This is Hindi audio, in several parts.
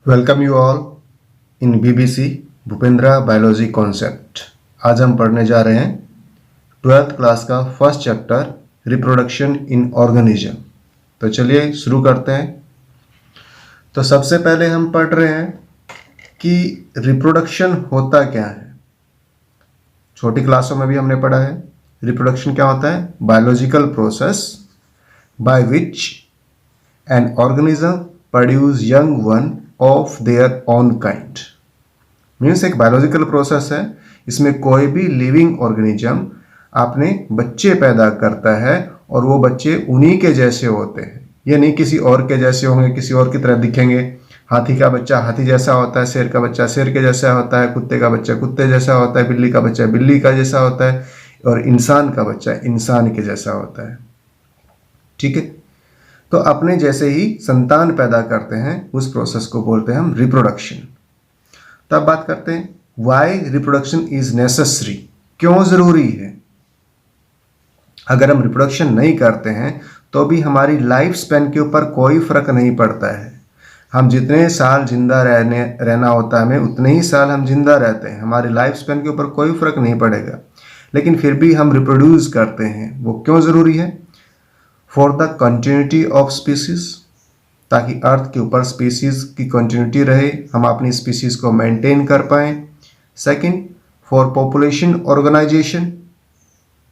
Welcome you all in BBC Bhupendra biology concept. आज हम पढ़ने जा रहे हैं 12th क्लास का first chapter reproduction in organism. तो चलिए शुरू करते हैं। तो सबसे पहले हम पढ़ रहे हैं कि रिप्रोडक्शन होता क्या है। छोटी क्लासों में भी हमने पढ़ा है रिप्रोडक्शन क्या होता है। Biological process by which an organism produce young one of their own kind. Means एक बायोलॉजिकल प्रोसेस है, इसमें कोई भी लिविंग ऑर्गेनिज्म अपने बच्चे पैदा करता है और वो बच्चे उन्हीं के जैसे होते हैं। ये नहीं किसी और के जैसे होंगे, किसी और की तरह दिखेंगे। हाथी का बच्चा हाथी जैसा होता है, शेर का बच्चा शेर के जैसा होता है, कुत्ते का बच्चा कुत्ते जैसा होता है, बिल्ली का बच्चा बिल्ली का जैसा होता है और इंसान का बच्चा इंसान के जैसा होता है। ठीक है, तो अपने जैसे ही संतान पैदा करते हैं, उस प्रोसेस को बोलते हैं हम रिप्रोडक्शन। तब बात करते हैं व्हाई रिप्रोडक्शन इज नेसेसरी, क्यों जरूरी है। अगर हम रिप्रोडक्शन नहीं करते हैं तो भी हमारी लाइफ स्पैन के ऊपर कोई फर्क नहीं पड़ता है। हम जितने साल जिंदा रहना होता है हमें, उतने ही साल हम जिंदा रहते हैं, हमारी लाइफ स्पैन के ऊपर कोई फर्क नहीं पड़ेगा। लेकिन फिर भी हम रिप्रोड्यूस करते हैं, वो क्यों जरूरी है। For the continuity of species, ताकि अर्थ के ऊपर स्पीसीज की कंटिन्यूटी रहे, हम अपनी स्पीसीज को मेंटेन कर पाएं। Second, for population organisation.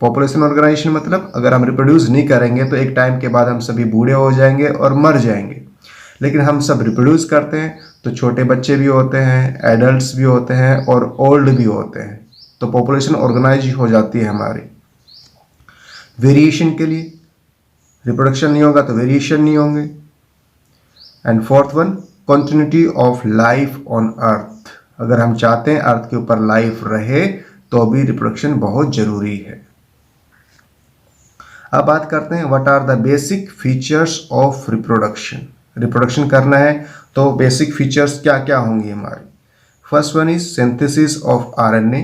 Population organisation मतलब अगर हम रिप्रोड्यूस नहीं करेंगे तो एक टाइम के बाद हम सभी बूढ़े हो जाएंगे और मर जाएंगे। लेकिन हम सब रिप्रोड्यूस करते हैं तो छोटे बच्चे भी होते हैं, एडल्ट्स भी होते हैं और ओल्ड भी होते हैं, तो पॉपुलेशन ऑर्गेनाइज हो जाती है हमारी। वेरिएशन के लिए, रिप्रोडक्शन नहीं होगा तो वेरिएशन नहीं होंगे। And fourth one, continuity of life on earth. अगर हम चाहते हैं अर्थ के ऊपर लाइफ रहे तो भी रिप्रोडक्शन बहुत जरूरी है। अब बात करते हैं what are the basic features of reproduction. Reproduction करना है तो बेसिक फीचर्स क्या क्या होंगी हमारी। First one is synthesis of RNA,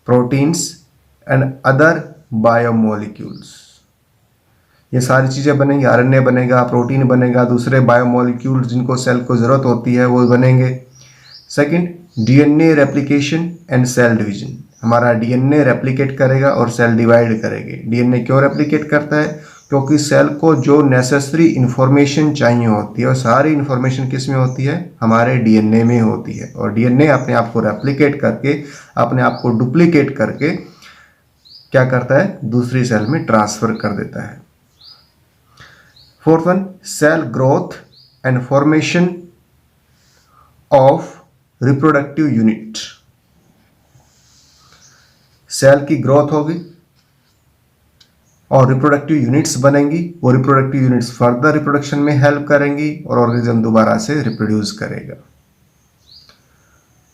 proteins and other biomolecules. ये सारी चीज़ें बनेंगी, आरएनए बनेगा, प्रोटीन बनेगा, दूसरे बायोमोलिक्यूल्स जिनको सेल को ज़रूरत होती है वो बनेंगे। Second, DNA replication and cell division. हमारा डीएनए रेप्लिकेट करेगा और सेल डिवाइड करेंगे। डीएनए क्यों रेप्लिकेट करता है, क्योंकि सेल को जो नेसेसरी इन्फॉर्मेशन चाहिए होती है और सारी इन्फॉर्मेशन किस में होती है, हमारे डीएनए में होती है। और डीएनए अपने आप को रेप्लिकेट करके, अपने आप को डुप्लीकेट करके क्या करता है, दूसरी सेल में ट्रांसफर कर देता है। Fourth one, cell growth and formation of reproductive unit. Cell की ग्रोथ होगी और रिप्रोडक्टिव यूनिट्स बनेंगी। वो रिप्रोडक्टिव यूनिट्स फर्दर रिप्रोडक्शन में हेल्प करेंगी और ऑर्गेनिज्म दोबारा से रिप्रोड्यूस करेगा।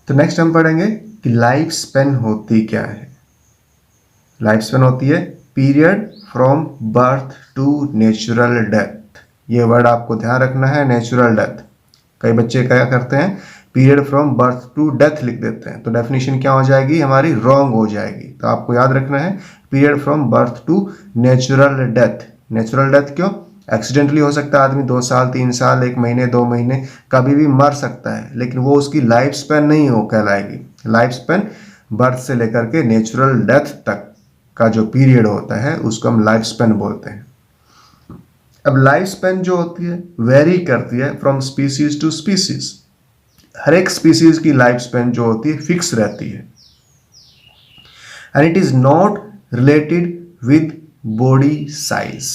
तो नेक्स्ट हम पढ़ेंगे कि लाइफ स्पेन होती क्या है। लाइफ स्पेन होती है period from birth to natural death. ये वर्ड आपको ध्यान रखना है, नेचुरल डेथ। कई बच्चे क्या करते हैं, period from birth to death लिख देते हैं, तो डेफिनेशन क्या हो जाएगी हमारी, रॉन्ग हो जाएगी। तो आपको याद रखना है period from birth to natural death. Natural death क्यों, एक्सीडेंटली हो सकता है, आदमी 2 साल 3 साल 1 महीने 2 महीने कभी भी मर सकता है, लेकिन वो उसकी लाइफ स्पेन नहीं हो कहलाएगी। लाइफ स्पेन बर्थ से लेकर के नेचुरल डेथ तक का जो पीरियड होता है उसको हम लाइफ स्पेन बोलते हैं। अब लाइफ स्पेन जो होती है वेरी करती है फ्रॉम स्पीसीज टू स्पीसीज। हर एक स्पीसीज की लाइफ स्पेन जो होती है फिक्स रहती है। And it is not related with body size.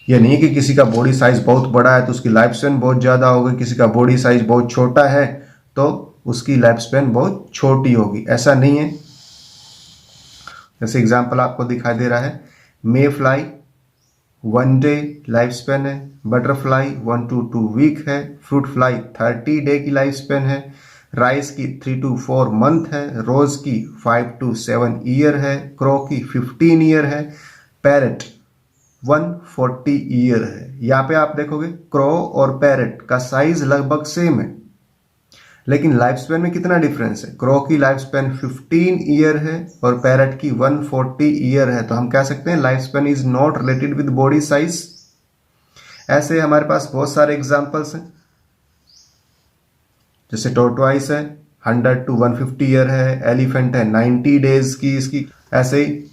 यह नहीं कि किसी का बॉडी साइज बहुत बड़ा है तो उसकी लाइफ स्पेन बहुत ज़्यादा होगी, किसी का बॉडी साइज बहुत छोटा है तो उसकी लाइफ स्पेन बहुत छोटी होगी, ऐसा नहीं है। जैसे एग्जाम्पल आपको दिखाई दे रहा है, मे फ्लाई 1 डे लाइफ स्पेन है, बटरफ्लाई 1 to 2 वीक है, फ्रूट फ्लाई 30 डे की लाइफ स्पेन है, राइस की 3 to 4 मंथ है, रोज की 5 to 7 ईयर है, क्रो की 15 ईयर है, पैरट 140 ईयर है। यहाँ पे आप देखोगे क्रो और पैरट का साइज लगभग सेम है, लेकिन लाइफ स्पेन में कितना डिफरेंस है। क्रो की लाइफ स्पेन 15 ईयर है और पैरट की 140 ईयर है, तो हम कह सकते हैं life span is not related with body size. ऐसे हमारे पास बहुत सारे एग्जांपल्स हैं। जैसे टोर्टोइस है 100 to 150 ईयर है, एलिफेंट है 90 डेज की इसकी। ऐसे ही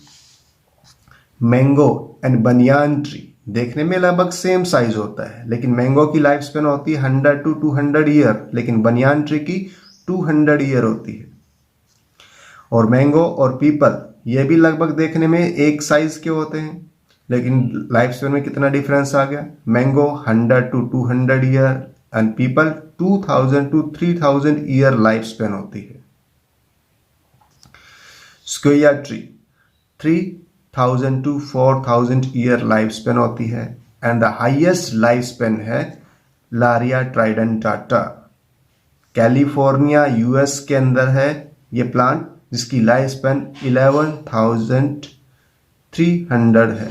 मैंगो एंड बनियान ट्री देखने में लगभग सेम साइज होता है, लेकिन मैंगो की लाइफ स्पेन होती है 100 to 200 ईयर, लेकिन बनियान ट्री की 200 ईयर होती है। और मैंगो और पीपल ये भी लगभग देखने में एक साइज के होते हैं, लेकिन लाइफ स्पेन में कितना डिफरेंस आ गया। Mango 100 to 200 year and people 2000 to 3000 year life span होती है। Square tree 3000 to 4000 year life span होती है। And the highest life span है लारिया ट्राइडेंटाटा, कैलिफोर्निया यूएस के अंदर है ये प्लांट, जिसकी लाइफ स्पेन 11,300 है।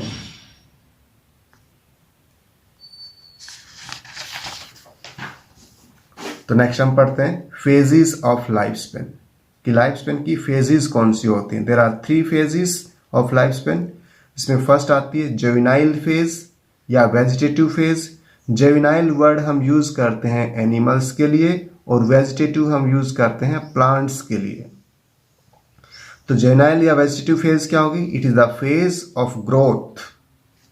तो नेक्स्ट हम पढ़ते हैं फेजेस ऑफ लाइफ स्पेन कि लाइफ स्पेन की फेजेस कौन सी होती हैं। There are 3 phases of life span. इसमें फर्स्ट आती है जुवेनाइल फेज या वेजिटेटिव फेज। जुवेनाइल वर्ड हम यूज करते हैं एनिमल्स के लिए और वेजिटेटिव हम यूज करते हैं प्लांट्स के लिए। तो जुवेनाइल या वेजिटेटिव फेज क्या होगी? It is the phase of growth.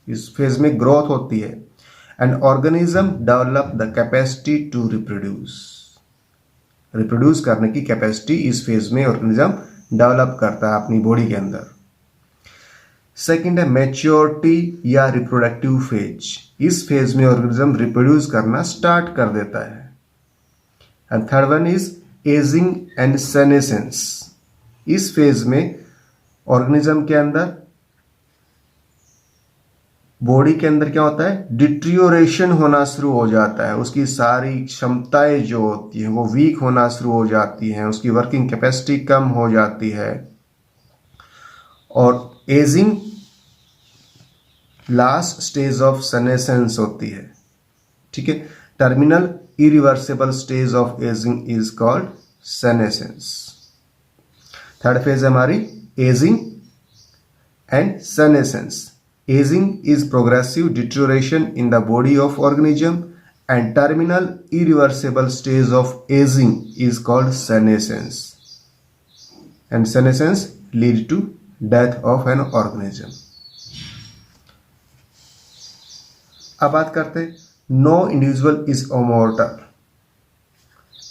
इस फेज में ग्रोथ होती है। And organism develop the capacity to reproduce. Reproduce करने की कैपेसिटी इस फेज में ऑर्गेनिज्म डेवलप करता है अपनी बॉडी के अंदर। सेकेंड है मैच्योरिटी या रिप्रोडक्टिव फेज। इस फेज में ऑर्गेनिज्म रिप्रोड्यूस करना स्टार्ट कर देता है। And third one is ageing and senescence. इस फेज में ऑर्गेनिज्म के अंदर बॉडी के अंदर क्या होता है? डिट्रियोरेशन होना शुरू हो जाता है। उसकी सारी क्षमताएं जो होती हैं वो वीक होना शुरू हो जाती हैं, उसकी वर्किंग कैपेसिटी कम हो जाती है। और ageing last stage of senescence होती है। ठीक है, terminal irreversible stage of ageing is called senescence. Third phase है हमारी ageing and senescence. Aging is progressive deterioration in the body of organism and terminal irreversible stage of aging is called senescence. And senescence leads to death of an organism. अब बात करते हैं no individual is immortal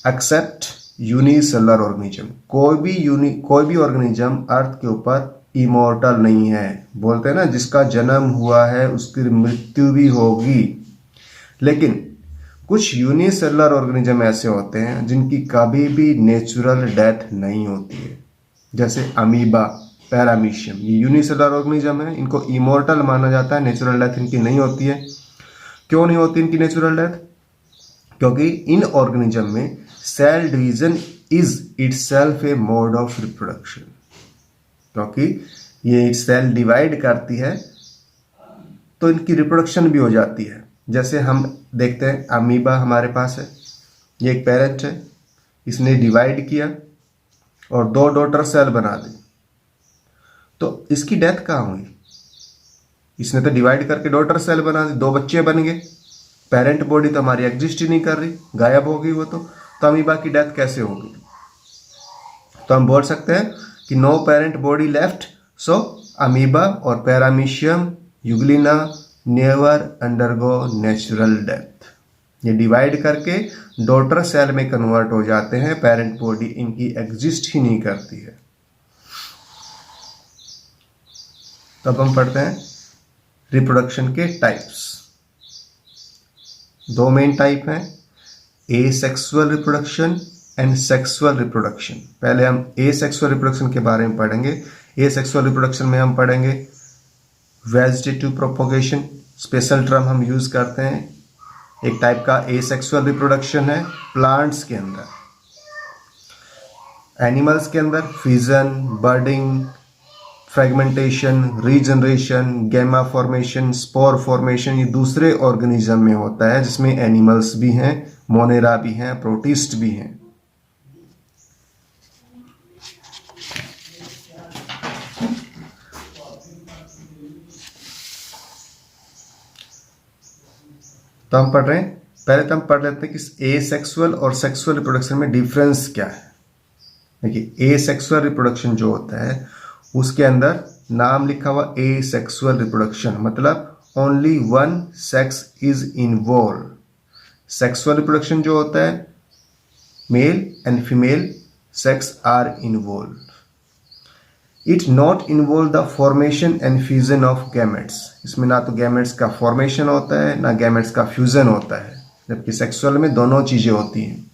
except unicellular organism. कोई भी ऑर्गेनिज्म अर्थ के ऊपर इमोर्टल नहीं है। बोलते हैं ना जिसका जन्म हुआ है उसकी मृत्यु भी होगी। लेकिन कुछ यूनिसेलुलर ऑर्गेनिज्म ऐसे होते हैं जिनकी कभी भी नेचुरल डेथ नहीं होती है, जैसे अमीबा, पैरामीशियम। ये यूनिसेलुलर ऑर्गेनिज्म है, इनको इमोर्टल माना जाता है, नेचुरल डेथ इनकी नहीं होती है। क्यों नहीं होती इनकी नेचुरल डेथ? क्योंकि इन ऑर्गेनिज्म में cell division is itself a mode of reproduction. क्योंकि ये सेल डिवाइड करती है तो इनकी रिप्रोडक्शन भी हो जाती है। जैसे हम देखते हैं अमीबा हमारे पास है, ये एक पेरेंट है, इसने डिवाइड किया और 2 डॉटर सेल बना दी, तो इसकी डेथ कहाँ हुई? इसने तो डिवाइड करके डॉटर सेल बना दी, 2 बच्चे बन गए, पेरेंट बॉडी तो हमारी एग्जिस्ट ही नहीं कर रही, गायब हो गई वो। तो अमीबा की डेथ कैसे होगी? तो हम बोल सकते हैं कि नो पेरेंट बॉडी लेफ्ट, सो अमीबा और paramecium Euglena never undergo natural death. ये डिवाइड करके डॉटर सेल में कन्वर्ट हो जाते हैं, पेरेंट बॉडी इनकी एग्जिस्ट ही नहीं करती है। तब हम पढ़ते हैं रिप्रोडक्शन के टाइप्स। 2 मेन टाइप हैं, asexual reproduction and sexual reproduction. पहले हम एसेक्सुअल रिप्रोडक्शन के बारे में पढ़ेंगे। एसेक्सुअल रिप्रोडक्शन में हम पढ़ेंगे वेजिटेटिव प्रोपोगेशन, स्पेशल टर्म हम यूज करते हैं। एक टाइप का एसेक्सुअल रिप्रोडक्शन है प्लांट्स के अंदर। एनिमल्स के अंदर fission, budding, fragmentation, regeneration, gemma formation, spore formation, ये दूसरे ऑर्गेनिज्म में होता है, जिसमें एनिमल्स भी हैं, मोनेरा भी हैं, प्रोटिस्ट भी हैं। तो हम पढ़ रहे हैं पहले तो हम पढ़ लेते हैं कि ए सेक्सुअल और सेक्सुअल रिप्रोडक्शन में डिफरेंस क्या है। देखिए, ए सेक्सुअल रिप्रोडक्शन जो होता है उसके अंदर नाम लिखा हुआ ए सेक्सुअल रिप्रोडक्शन, मतलब only one sex is involve. Sexual reproduction जो होता है male and female sex are involve. It not involve the formation and fusion of gametes. इसमें ना तो गैमेट्स का फॉर्मेशन होता है ना गैमेट्स का फ्यूजन होता है, जबकि सेक्सुअल में दोनों चीजें होती हैं।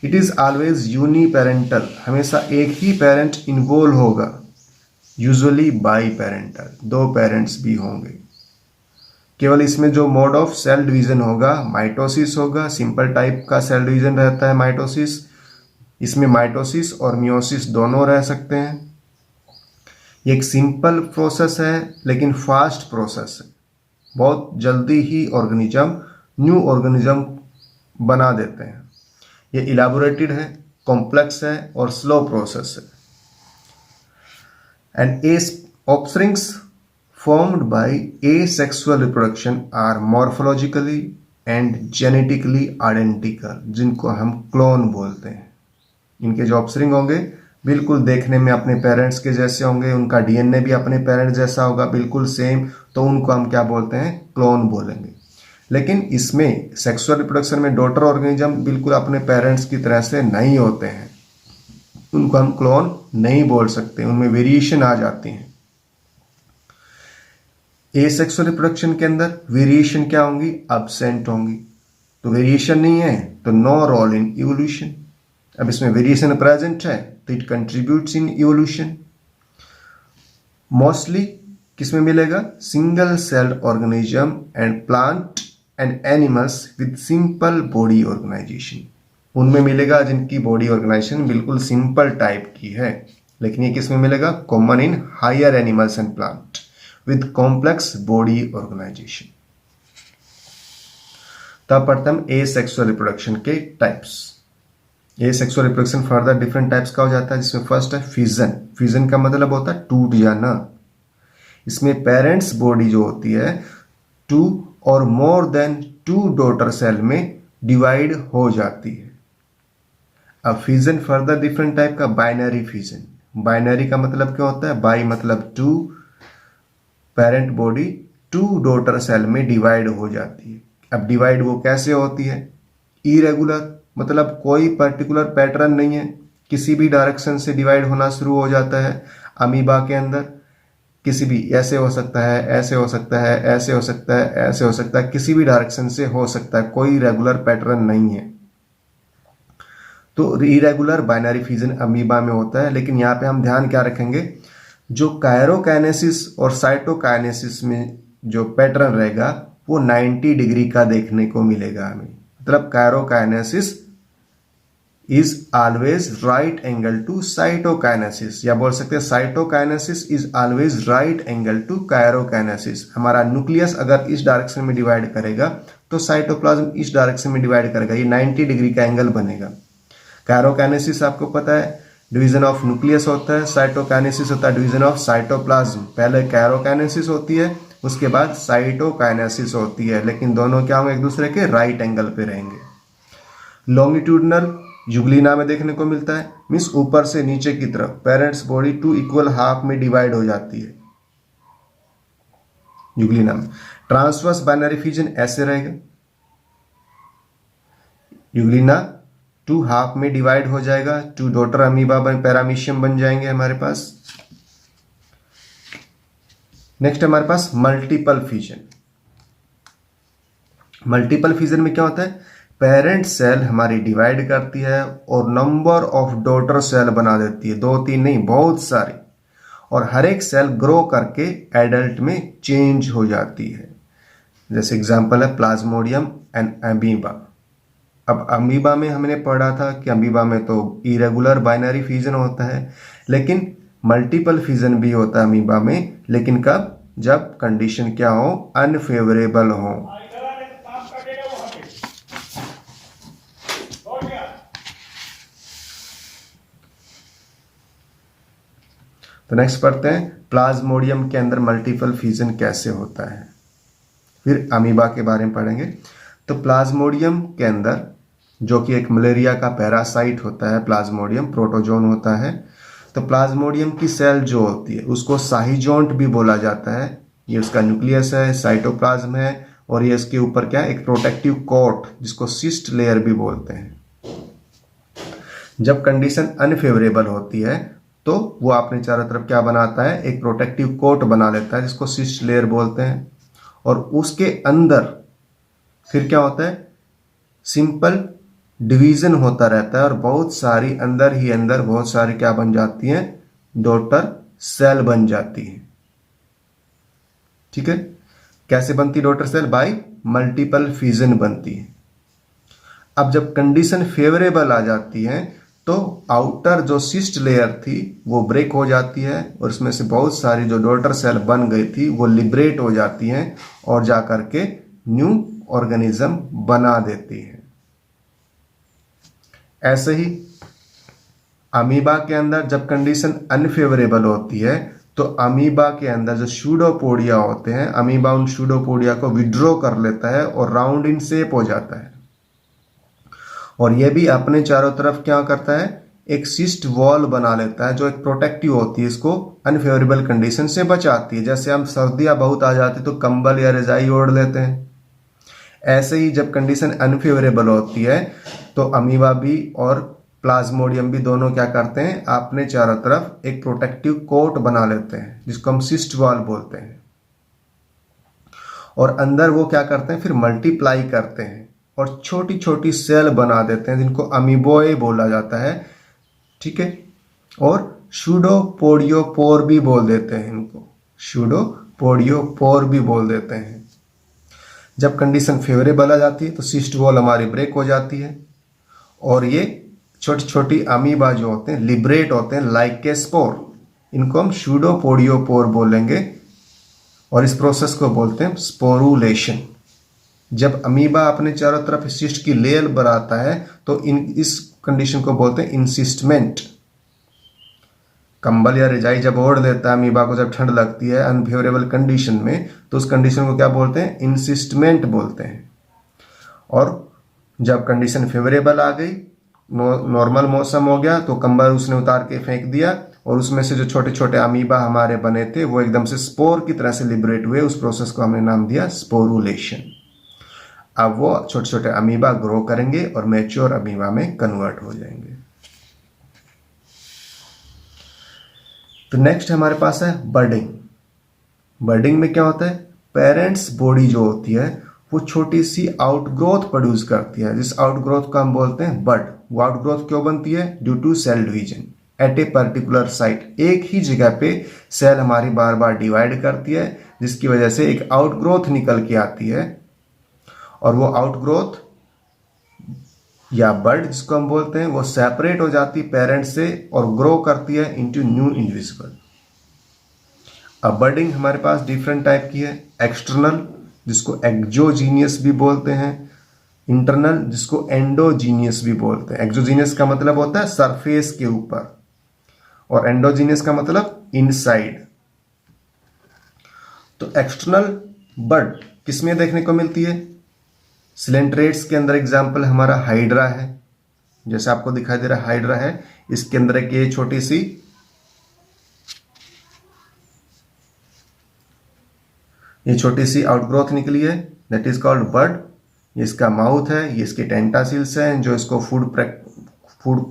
It is always uniparental, हमेशा एक ही पेरेंट इन्वॉल्व होगा, यूजुअली बाई पेरेंटल, दो पेरेंट्स भी होंगे। केवल इसमें जो मोड ऑफ सेल डिवीजन होगा माइटोसिस होगा, सिंपल टाइप का सेल डिवीजन रहता है माइटोसिस। इसमें माइटोसिस और मियोसिस दोनों रह सकते हैं। ये एक सिंपल प्रोसेस है लेकिन फास्ट प्रोसेस है, बहुत जल्दी ही ऑर्गेनिज्म न्यू ऑर्गेनिज्म बना देते हैं। ये इलाबोरेटेड है, कॉम्प्लेक्स है और स्लो प्रोसेस है। And A offsprings formed by asexual reproduction are morphologically and genetically identical, जिनको हम क्लोन बोलते हैं। इनके जो ऑफस्प्रिंग होंगे बिल्कुल देखने में अपने पेरेंट्स के जैसे होंगे, उनका डीएनए भी अपने पेरेंट्स जैसा होगा बिल्कुल सेम, तो उनको हम क्या बोलते हैं, क्लोन बोलेंगे। लेकिन इसमें सेक्सुअल रिप्रोडक्शन में डॉटर ऑर्गेनिज्म बिल्कुल अपने पेरेंट्स की तरह से नहीं होते हैं, उनको हम क्लोन नहीं बोल सकते, उनमें वेरिएशन आ जाती हैं। एसेक्सुअल रिप्रोडक्शन के अंदर वेरिएशन क्या होंगी, अब्सेंट होंगी। तो वेरिएशन नहीं है तो नो रोल इन इवोल्यूशन। अब इसमें वेरिएशन प्रेजेंट है तो it contributes in evolution. Mostly किसमें मिलेगा, single celled organism and plant and animals with simple body organisation, उनमें मिलेगा जिनकी बॉडी ऑर्गेनाइजेशन बिल्कुल सिंपल टाइप की है। लेकिन ये किसमें मिलेगा, common in higher animals and plant with complex body organization। तब पढ़ते हम asexual reproduction के types. asexual reproduction further different types का हो जाता है, जिसमें फर्स्ट है फिजन। फिजन का मतलब होता है टूट जाना। इसमें पेरेंट्स बॉडी जो होती है टू और more than two daughter cell में डिवाइड हो जाती है। अब फिजन फर्दर डिफरेंट टाइप का बाइनरी फिजन। बाइनरी का मतलब क्या होता है, बाई मतलब two, parent body two daughter cell में डिवाइड हो जाती है। अब डिवाइड वो कैसे होती है, इरेगुलर, मतलब कोई पर्टिकुलर पैटर्न नहीं है, किसी भी डायरेक्शन से डिवाइड होना शुरू हो जाता है। अमीबा के अंदर किसी भी ऐसे हो सकता है, ऐसे हो सकता है, ऐसे हो सकता है, ऐसे हो सकता है, किसी भी डायरेक्शन से हो सकता है, कोई रेगुलर पैटर्न नहीं है। तो इरेगुलर बाइनरी फिजन अमीबा में होता है। लेकिन यहाँ पे हम ध्यान क्या रखेंगे, जो कायरोकाइनेसिस और साइटोकाइनेसिस में जो पैटर्न रहेगा वो 90 डिग्री का देखने को मिलेगा हमें। मतलब karyokinesis is always right angle to cytokinesis, या बोल सकते हैं cytokinesis is always right angle to karyokinesis. हमारा न्यूक्लियस अगर इस डायरेक्शन में डिवाइड करेगा तो साइटोप्लाज्म इस डायरेक्शन में डिवाइड करेगा, ये 90 डिग्री का एंगल बनेगा। कायरोकाइनेसिस आपको पता है डिवीजन ऑफ न्यूक्लियस होता है, साइटोकाइनेसिस होता है डिवीजन ऑफ साइटोप्लाज्म। पहले कैरोकाइनेसिस होती है, उसके बाद साइटोकाइनेसिस होती है, लेकिन दोनों क्या होंगे, एक दूसरे के राइट एंगल पे रहेंगे। लॉन्गिट्यूडनल जुगलीना में देखने को मिलता है, मीन्स ऊपर से नीचे की तरफ parents body two equal half में डिवाइड हो जाती है जुगलीना में। ट्रांसवर्स बाइनरी फिजन ऐसे रहेगा, जुगलीना टू हाफ में डिवाइड हो जाएगा, टू डॉटर अमीबा पैरामीशियम बन जाएंगे हमारे पास। नेक्स्ट हमारे पास मल्टीपल फिजन। मल्टीपल फिजन में क्या होता है, पेरेंट सेल हमारी डिवाइड करती है और नंबर ऑफ डॉटर सेल बना देती है, 2 3 नहीं बहुत सारी, और हर एक सेल ग्रो करके एडल्ट में चेंज हो जाती है। जैसे एग्जांपल है प्लाज्मोडियम एंड अमीबा। अब अमीबा में हमने पढ़ा था कि अमीबा में तो इरेगुलर बाइनरी फिजन होता है, लेकिन मल्टीपल फिजन भी होता है अमीबा में, लेकिन कब, जब कंडीशन क्या हो, अनफेवरेबल हो। तो नेक्स्ट पढ़ते हैं प्लाज्मोडियम के अंदर मल्टीपल फिजन कैसे होता है, फिर अमीबा के बारे में पढ़ेंगे। तो प्लाज्मोडियम के अंदर, जो कि एक मलेरिया का पैरासाइट होता है, प्लाज्मोडियम प्रोटोजोन होता है, तो प्लाज्मोडियम की सेल जो होती है उसको साहिजोंट भी बोला जाता है। ये उसका न्यूक्लियस है, साइटोप्लाज्म है, और ये इसके ऊपर क्या है, एक प्रोटेक्टिव कोट जिसको सिस्ट लेयर भी बोलते हैं। जब कंडीशन अनफेवरेबल होती है तो वो अपने चारों तरफ क्या बनाता है, एक प्रोटेक्टिव कोट बना लेता है जिसको सिस्ट लेयर बोलते हैं। और उसके अंदर फिर क्या होता है, सिंपल डिवीजन होता रहता है, और बहुत सारी अंदर ही अंदर बहुत सारी क्या बन जाती हैं, डॉटर सेल बन जाती है। ठीक है, कैसे बनती daughter cell, by multiple fission बनती है। अब जब कंडीशन फेवरेबल आ जाती है तो आउटर जो सिस्ट लेयर थी वो ब्रेक हो जाती है, और उसमें से बहुत सारी जो डॉटर सेल बन गई थी वो लिबरेट हो जाती हैं और जाकर के न्यू ऑर्गेनिज्म बना देती है। ऐसे ही अमीबा के अंदर जब कंडीशन अनफेवरेबल होती है तो अमीबा के अंदर जो सूडोपोडिया होते हैं, अमीबा उन सूडोपोडिया को विड्रॉ कर लेता है और राउंड इन शेप हो जाता है, और यह भी अपने चारों तरफ क्या करता है, एक सिस्ट वॉल बना लेता है जो एक प्रोटेक्टिव होती है, इसको अनफेवरेबल कंडीशन से बचाती है। जैसे हम सर्दियां बहुत आ जाती तो कंबल या रजाई ओढ़ लेते हैं, ऐसे ही जब कंडीशन अनफेवरेबल होती है तो अमीबा भी और प्लाज्मोडियम भी दोनों क्या करते हैं, अपने चारों तरफ एक प्रोटेक्टिव कोट बना लेते हैं जिसको हम सिस्ट वॉल बोलते हैं, और अंदर वो क्या करते हैं, फिर मल्टीप्लाई करते हैं और छोटी छोटी सेल बना देते हैं जिनको अमीबोए बोला जाता है। ठीक है, और सूडोपोडियोपोर भी बोल देते हैं इनको, सूडोपोडियोपोर भी बोल देते हैं। जब कंडीशन फेवरेबल आ जाती है तो सिस्ट वॉल हमारी ब्रेक हो जाती है, और ये छोटी छोटी अमीबा जो होते हैं लिबरेट होते हैं लाइक ए स्पोर, इनको हम सूडोपोडियोपोर बोलेंगे, और इस प्रोसेस को बोलते हैं स्पोरुलेशन। जब अमीबा अपने चारों तरफ सिस्ट की लेयर बनाता है तो इस कंडीशन को बोलते हैं इंसिस्टमेंट। कंबल या रजाई जब ओढ़ लेता है अमीबा को, जब ठंड लगती है अनफेवरेबल कंडीशन में, तो उस कंडीशन को क्या बोलते हैं, इंसिस्टमेंट बोलते हैं। और जब कंडीशन फेवरेबल आ गई, नॉर्मल मौसम हो गया, तो कंबल उसने उतार के फेंक दिया, और उसमें से जो छोटे छोटे अमीबा हमारे बने थे वो एकदम से स्पोर की तरह से लिबरेट हुए। उस प्रोसेस को हमने नाम दिया स्पोरुलेशन। अब वो छोटे छोटे अमीबा ग्रो करेंगे और मैच्योर अमीबा में कन्वर्ट हो जाएंगे। तो नेक्स्ट हमारे पास है बर्डिंग। बर्डिंग में क्या होता है, पेरेंट्स बॉडी जो होती है वो छोटी सी आउटग्रोथ प्रोड्यूस करती है, जिस आउटग्रोथ को हम बोलते हैं बर्ड। वो आउटग्रोथ क्यों बनती है, due to cell division at a particular site. एक ही जगह पे सेल हमारी बार बार डिवाइड करती है, जिसकी वजह से एक आउटग्रोथ निकल के आती है, और वो आउटग्रोथ या बर्ड जिसको हम बोलते हैं वो सेपरेट हो जाती है पेरेंट से और ग्रो करती है इनटू न्यू इंडिविजुअल। अब बर्डिंग हमारे पास डिफरेंट टाइप की है, एक्सटर्नल जिसको एक्सोजीनियस भी बोलते हैं, इंटरनल जिसको एंडोजीनियस भी बोलते हैं। एक्सोजीनियस का मतलब होता है सरफेस के ऊपर, और एंडोजीनियस का मतलब इनसाइड। तो एक्सटर्नल बर्ड किसमें देखने को मिलती है, सिलेंट्रेट्स के अंदर एग्जाम्पल हमारा हाइड्रा है, जैसे आपको दिखाई दे रहा है हाइड्रा है, इसके अंदर एक ये छोटी सी आउटग्रोथ निकली है, दैट इज कॉल्ड बर्ड। ये इसका माउथ है, ये इसके टेंटासिल्स हैं जो इसको फूड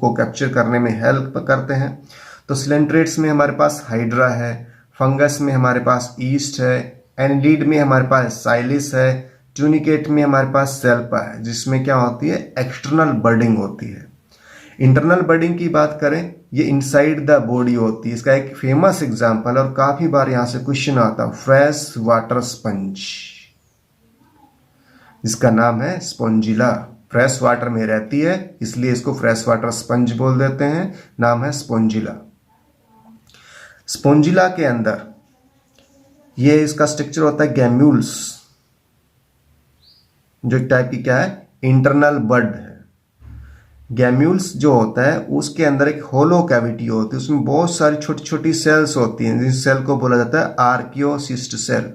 को कैप्चर करने में हेल्प करते हैं। तो सिलेंट्रेट्स में हमारे पास हाइड्रा है, फंगस में हमारे पास ईस्ट है, एनिलीड में हमारे पास साइलिस है, ट्यूनिकेट में हमारे पास सेल्पा है, जिसमें क्या होती है, एक्सटर्नल बर्डिंग होती है। इंटरनल बर्डिंग की बात करें, ये इनसाइड द बॉडी होती है। इसका एक फेमस एग्जांपल और काफी बार यहां से क्वेश्चन आता है, फ्रेश वाटर स्पंज, इसका नाम है स्पोंजिला। फ्रेश वाटर में रहती है इसलिए इसको फ्रेश वाटर स्पंज बोल देते हैं, नाम है स्पोंजिला। स्पोंजिला के अंदर ये इसका स्ट्रक्चर होता है गैम्यूल्स, जो एक टाइप की क्या है, इंटरनल बर्ड है। गैम्यूल्स जो होता है उसके अंदर एक होलो कैविटी होती है, उसमें बहुत सारी छोटी छोटी सेल्स होती हैं, जिस सेल को बोला जाता है आर्कियोसिस्ट सेल।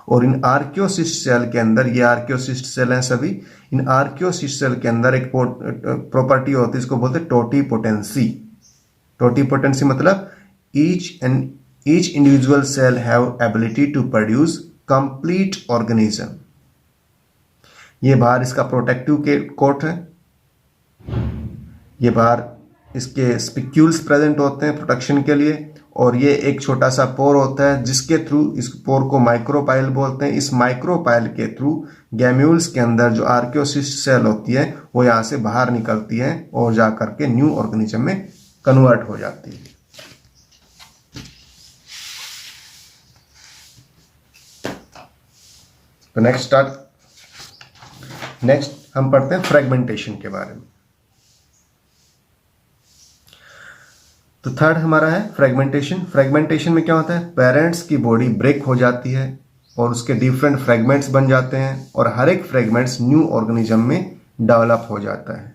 और इन आर्कियोसिस्ट सेल के अंदर, ये आर्कियोसिस्ट सेल हैं सभी, इन आर्कियोसिस्ट सेल के अंदर एक प्रॉपर्टी होती है, इसको बोलते हैं टोटीपोटेंसी। टोटीपोटेंसी मतलब each individual cell have ability to produce complete organism। ये बाहर इसका प्रोटेक्टिव के कोट है, ये बाहर इसके स्पिक्यूल्स प्रेजेंट होते हैं प्रोटेक्शन के लिए, और ये एक छोटा सा पोर होता है जिसके थ्रू, इस पोर को माइक्रोपाइल बोलते हैं, इस माइक्रोपाइल के थ्रू गैम्यूल्स के अंदर जो आर्कियोसिस्ट सेल होती है वो यहाँ से बाहर निकलती है और जा करके न्यू ऑर्गेनिज्म में कन्वर्ट हो जाती है। तो नेक्स्ट हम पढ़ते हैं फ्रेगमेंटेशन के बारे में। तो थर्ड हमारा है फ्रेगमेंटेशन। फ्रेगमेंटेशन में क्या होता है, पेरेंट्स की बॉडी ब्रेक हो जाती है और उसके डिफरेंट फ्रेगमेंट्स बन जाते हैं और हर एक फ्रेगमेंट्स न्यू ऑर्गेनिज्म में डेवलप हो जाता है।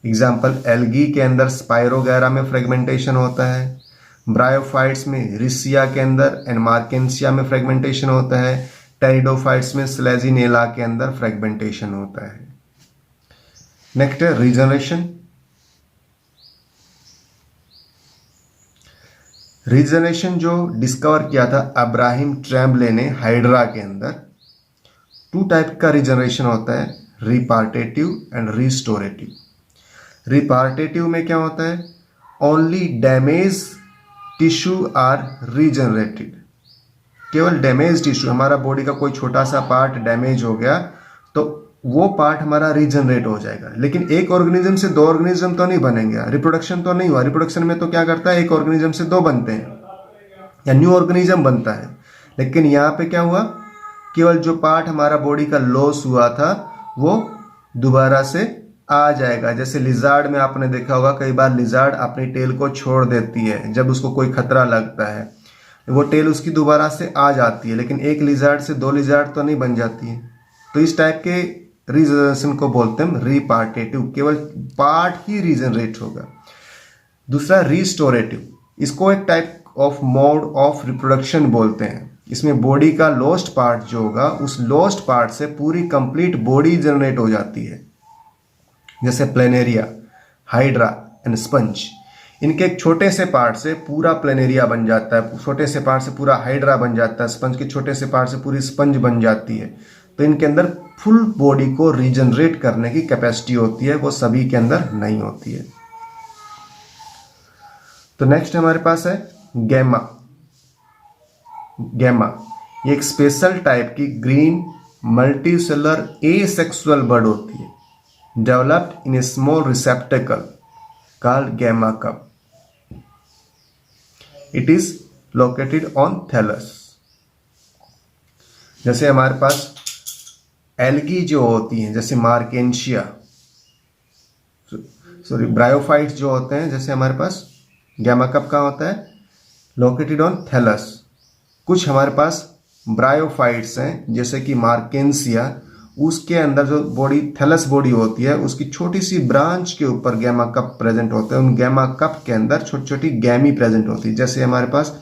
एग्जाम्पल, एल्गी के अंदर स्पाइरोगैरा में फ्रेगमेंटेशन होता है, ब्रायोफाइट्स में रिसिया के अंदर एंड मार्केंसिया में फ्रेगमेंटेशन होता है, टेरिडोफाइट्स में स्लेजिनेला के अंदर फ्रेगमेंटेशन होता है। नेक्स्ट है रीजनरेशन। रीजनरेशन जो डिस्कवर किया था अब्राहिम ट्रेम्बले ने हाइड्रा के अंदर, 2 टाइप का रीजनरेशन होता है, रिपार्टेटिव एंड रिस्टोरेटिव। रिपार्टेटिव में क्या होता है, only damage tissue are regenerated. केवल डैमेज टिश्यू, हमारा बॉडी का कोई छोटा सा पार्ट डैमेज हो गया तो वो पार्ट हमारा रीजनरेट हो जाएगा, लेकिन एक ऑर्गेनिज्म से 2 ऑर्गेनिज्म तो नहीं बनेंगे, रिप्रोडक्शन तो नहीं हुआ। रिप्रोडक्शन में तो क्या करता है, एक ऑर्गेनिज्म से 2 बनते हैं या न्यू ऑर्गेनिज्म बनता है, लेकिन यहाँ पे क्या हुआ, केवल जो पार्ट हमारा बॉडी का लॉस हुआ था वो दोबारा से आ जाएगा। जैसे लिजार्ड में आपने देखा होगा, कई बार लिजार्ड अपनी टेल को छोड़ देती है जब उसको कोई खतरा लगता है, वो टेल उसकी दोबारा से आ जाती है, लेकिन एक लिजार्ड से 2 लिजार्ड तो नहीं बन जाती है। तो इस टाइप के रीजनरेशन को बोलते हैं रिपार्टेटिव, केवल पार्ट ही रीजनरेट होगा। दूसरा रिस्टोरेटिव, इसको एक type of mode of reproduction बोलते हैं। इसमें बॉडी का लॉस्ट पार्ट जो होगा, उस लॉस्ट पार्ट से पूरी कंप्लीट बॉडी जनरेट हो जाती है। जैसे प्लेनेरिया, हाइड्रा एंड स्पंज, इनके एक छोटे से पार्ट से पूरा प्लेनेरिया बन जाता है, छोटे से पार्ट से पूरा हाइड्रा बन जाता है, स्पंज के छोटे से पार्ट से पूरी स्पंज बन जाती है। तो इनके अंदर फुल बॉडी को रीजनरेट करने की कैपेसिटी होती है, वो सभी के अंदर नहीं होती है। तो नेक्स्ट हमारे पास है गैमा। गैमा ये एक स्पेशल टाइप की ग्रीन मल्टीसेलर एसेक्सुअल बर्ड होती है, developed in a small receptacle called gemma cup. It is located on thallus. जैसे हमारे पास एल्गी जो होती हैं, जैसे मार्केंशिया, सॉरी ब्रायोफाइट्स जो होते हैं, जैसे हमारे पास गैमा कप का होता है लोकेटेड ऑन थैलस। कुछ हमारे पास ब्रायोफाइट्स हैं जैसे कि मार्केंसिया, उसके अंदर जो बॉडी थैलस बॉडी होती है, उसकी छोटी सी ब्रांच के ऊपर गैमा कप प्रेजेंट होते हैं। उन गैमा कप के अंदर छोटी छोटी गैमी प्रेजेंट होती है। जैसे हमारे पास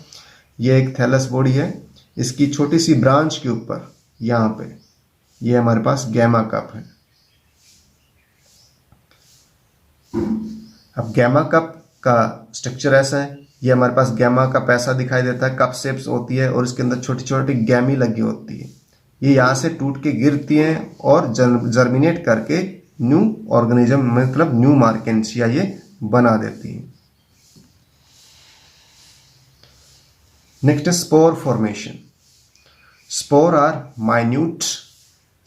ये एक थैलस बॉडी है, इसकी छोटी सी ब्रांच के ऊपर यहाँ पे ये हमारे पास गैमा कप है। अब गैमा कप का स्ट्रक्चर ऐसा है, ये हमारे पास गैमा कप ऐसा दिखाई देता है, कप शेप्स होती है और इसके अंदर छोटी छोटी गैमी लगी होती है। ये यहाँ से टूट के गिरती हैं और जर्मिनेट करके न्यू ऑर्गेनिज्म मतलब न्यू मार्केंशिया ये बना देती है। Next spore formation. Spore are minute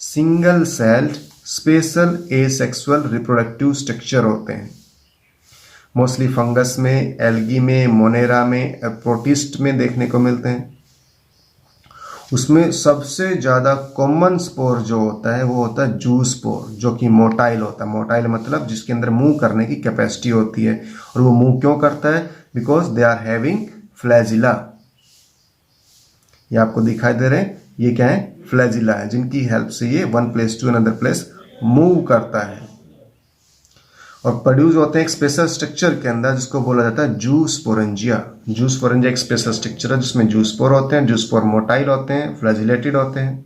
single celled special asexual reproductive structure होते हैं। मोस्टली फंगस में, एल्गी में, मोनेरा में, प्रोटिस्ट में देखने को मिलते हैं। उसमें सबसे ज़्यादा कॉमन स्पोर जो होता है वो होता है जू स्पोर, जो कि मोटाइल होता है। मोटाइल मतलब जिसके अंदर मूव करने की कैपेसिटी होती है। और वो मूव क्यों करता है? Because they are having flagella. ये आपको दिखाई दे रहे हैं, ये क्या है? फ्लैजिला है, जिनकी हेल्प से ये one place to another place move करता है। और प्रोड्यूस होते हैं एक स्पेशल स्ट्रक्चर के अंदर जिसको बोला जाता है जूस्पोरेंजिया। जूस्पोरेंजिया एक स्पेशल स्ट्रक्चर है जिसमें जूस्पोर होते हैं, जूस्पोर मोटाइल होते हैं, फ्लैजिलेटेड होते हैं।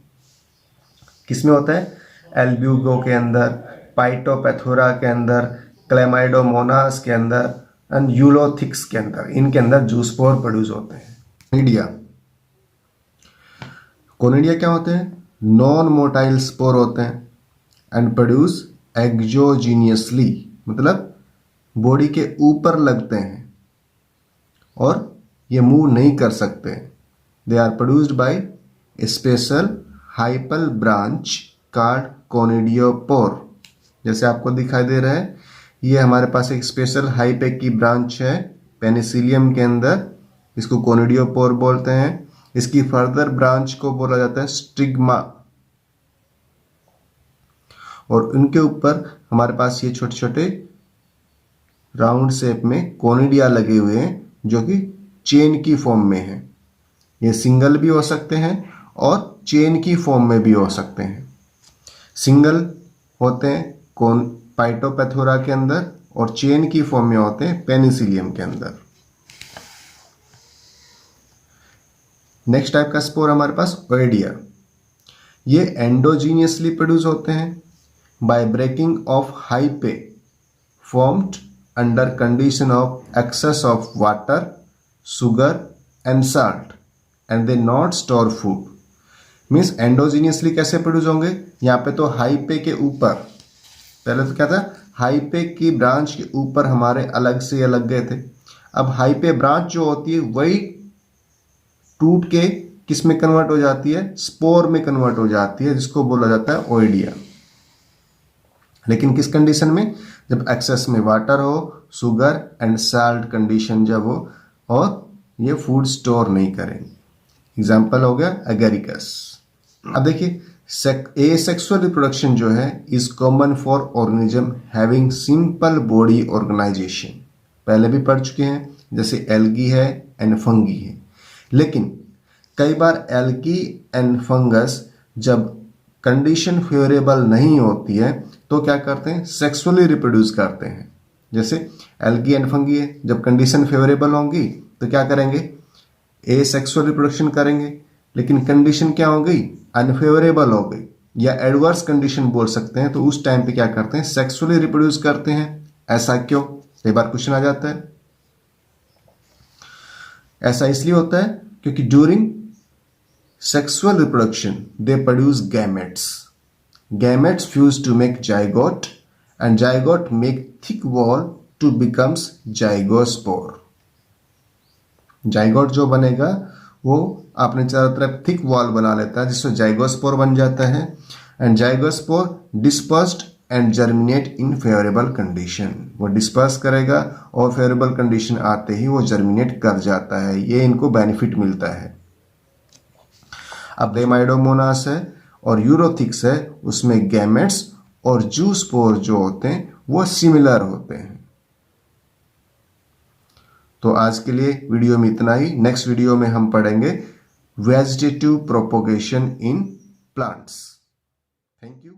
किसमें होता है? एल्ब्यूगो के अंदर, पाइटोपैथोरा के अंदर, क्लेमाइडोमोनास के अंदर एंड यूलोथिक्स के अंदर, इनके अंदर जूस्पोर प्रोड्यूस होते हैं। कोनिडिया, कोनिडिया क्या होते हैं? नॉन मोटाइल स्पोर होते हैं एंड प्रोड्यूस एक्सोजीनियसली, मतलब बॉडी के ऊपर लगते हैं और ये मूव नहीं कर सकते। They are produced by special hyphal branch called conidiophore. जैसे आपको दिखाई दे रहा है, ये हमारे पास एक स्पेशल हाइपेक की ब्रांच है पेनिसिलियम के अंदर, इसको कोनिडियोपोर बोलते हैं। इसकी फर्दर ब्रांच को बोला जाता है स्टिग्मा, और उनके ऊपर हमारे पास ये छोटे छोटे राउंड शेप में कोनिडिया लगे हुए हैं जो कि चेन की फॉर्म में है। ये सिंगल भी हो सकते हैं और चेन की फॉर्म में भी हो सकते हैं। सिंगल होते हैं कौन पाइटोपैथोरा के अंदर और चेन की फॉर्म में होते हैं पेनिसिलियम के अंदर। नेक्स्ट टाइप का स्पोर हमारे पास ओइडिया। ये एंडोजीनियसली प्रोड्यूस होते हैं by breaking of hyphae formed under condition of excess of water, sugar and salt and they not store food. Means endogenously कैसे प्रोड्यूस होंगे? यहाँ पे तो हाइपे के ऊपर, पहले तो क्या था, हाइपे की ब्रांच के ऊपर हमारे अलग से ये लग गए थे। अब हाइपे ब्रांच जो होती है वही टूट के किस में कन्वर्ट हो जाती है? स्पोर में कन्वर्ट हो जाती है, जिसको बोला जाता है ओइडिया। लेकिन किस कंडीशन में? जब एक्सेस में वाटर हो, शुगर एंड साल्ट कंडीशन जब हो, और ये फूड स्टोर नहीं करेंगे। एग्जाम्पल हो गया एगेरिकस। अब देखिए, एसेक्सुअल रिप्रोडक्शन जो है is common for organism having simple body organisation. पहले भी पढ़ चुके हैं, जैसे एल्गी है एंड फंगी है। लेकिन कई बार एल्गी एंड फंगस जब कंडीशन फेवरेबल नहीं होती है तो क्या करते हैं? सेक्सुअली रिप्रोड्यूस करते हैं। जैसे एल्गी एंड फंगी है, जब कंडीशन फेवरेबल होंगी तो क्या करेंगे? एसेक्सुअल रिप्रोडक्शन करेंगे। लेकिन कंडीशन क्या हो गई? अनफेवरेबल हो गई, या एडवर्स कंडीशन बोल सकते हैं, तो उस टाइम पे क्या करते हैं? सेक्सुअली रिप्रोड्यूस करते हैं। ऐसा क्यों? कई बार क्वेश्चन आ जाता है। ऐसा इसलिए होता है क्योंकि during sexual reproduction they produce gametes. Gametes fuse to make zygote and zygote make thick wall to becomes zygospore. Zygote जो बनेगा वो अपने चारों तरफ थिक वॉल बना लेता है, जिससे जाइगोस्पोर बन जाता है। And zygospore dispersed and germinate in favourable condition. वो डिस्पर्स करेगा और फेवरेबल कंडीशन आते ही वो जर्मिनेट कर जाता है। ये इनको बेनिफिट मिलता है। अब क्लेमाइडोमोनास है और यूरोथिक्स है, उसमें गैमेट्स और जूस्पोर जो होते हैं वो सिमिलर होते हैं। तो आज के लिए वीडियो में इतना ही। नेक्स्ट वीडियो में हम पढ़ेंगे vegetative propagation in plants. Thank you.